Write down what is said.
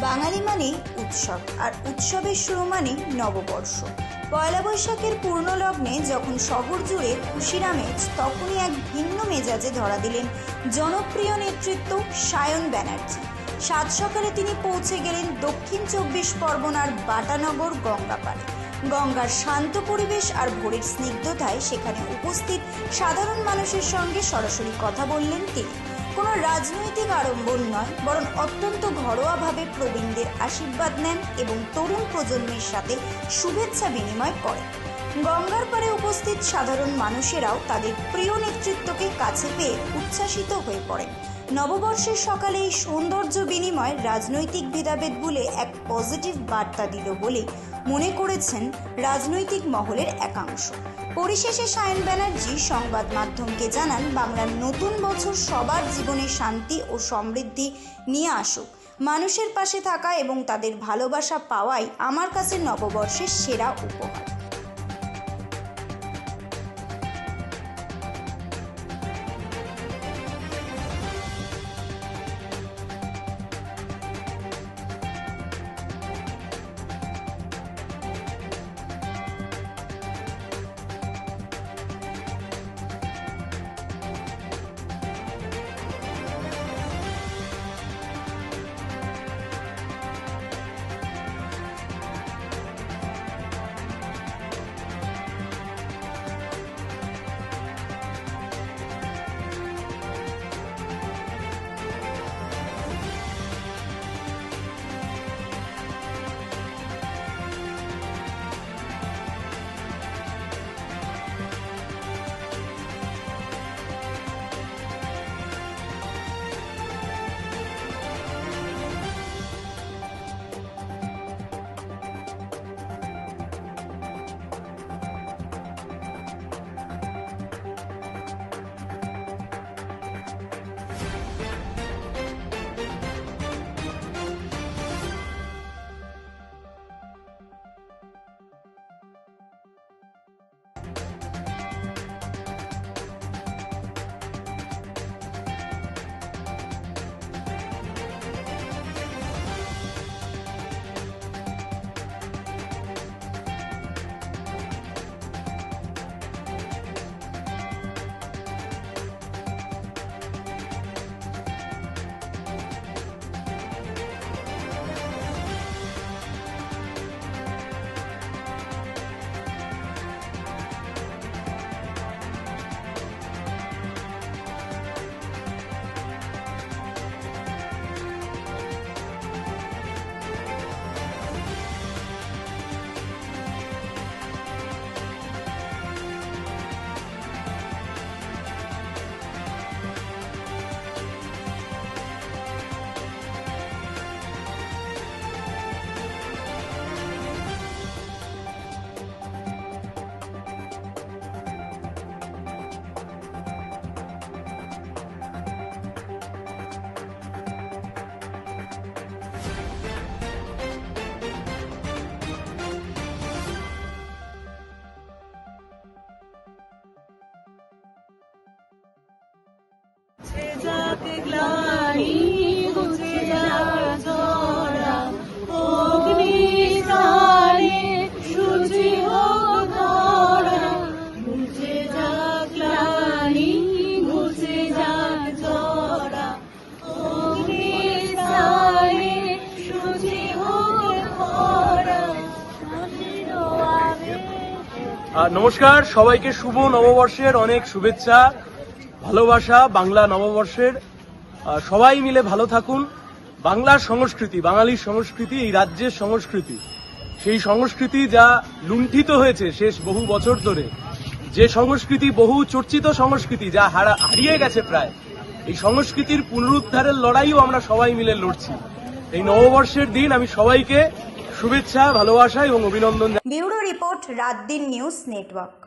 বাঙালি মানেই উৎসব, আর উৎসবের শুরু মানেই নববর্ষ। পয়লা বৈশাখের পূর্ণ লগ্নে যখন শহর জুড়ে খুশির আমেজ, তখনই এক ভিন্ন মেজাজে ধরা দিলেন জনপ্রিয় নেতৃত্ব সায়ন ব্যানার্জি। সাত সকালে তিনি পৌঁছে গেলেন দক্ষিণ 24 পরগনার বাটানগর গঙ্গাপাড়ে। গঙ্গার শান্ত পরিবেশ আর ভোরের স্নিগ্ধতায় সেখানে উপস্থিত সাধারণ মানুষের সঙ্গে সরাসরি কথা বললেন তিনি। কোনো রাজনৈতিক আড়ম্বর নয়, বরং অত্যন্ত ঘরোয়াভাবে প্রবীণদের আশীর্বাদ নেন এবং তরুণ প্রজন্মের সাথে শুভেচ্ছা বিনিময় করেন। গঙ্গার পাড়ে উপস্থিত সাধারণ মানুষেরাও তাদের প্রিয় নেতৃত্বকে কাছে পেয়ে উচ্ছ্বাসিত হয়ে পড়েন। নববর্ষের সকালে এই সৌন্দর্য বিনিময় রাজনৈতিক ভেদাভেদ ভুলে এক পজিটিভ বার্তা দিল বলে মনে করেছেন রাজনৈতিক মহলের একাংশ। পরিশেষে সায়ন ব্যানার্জি সংবাদ মাধ্যমকে জানান, বাংলার নতুন বছর সবার জীবনে শান্তি ও সমৃদ্ধি নিয়ে আসুক। মানুষের পাশে থাকা এবং তাদের ভালোবাসা পাওয়াই আমার কাছে নববর্ষের সেরা উপহার। নমস্কার, সবাইকে শুভ নববর্ষের অনেক শুভেচ্ছা, ভালোবাসা। বাংলা নববর্ষের সবাই মিলে ভালো থাকুন। বাংলার সংস্কৃতি, বাঙালির সংস্কৃতি, এই রাজ্যের সংস্কৃতি, সেই সংস্কৃতি যা লুণ্ঠিত হয়েছে শেষ বহু বছর ধরে, যে সংস্কৃতি, বহু চর্চিত সংস্কৃতি যা হারিয়ে গেছে প্রায়, এই সংস্কৃতির পুনরুদ্ধারের লড়াইও আমরা সবাই মিলে লড়ছি। এই নববর্ষের দিন আমি সবাইকে শুভেচ্ছা, ভালোবাসা এবং অভিনন্দন। ব্যুরো রিপোর্ট, রাত দিন নিউজ নেটওয়ার্ক।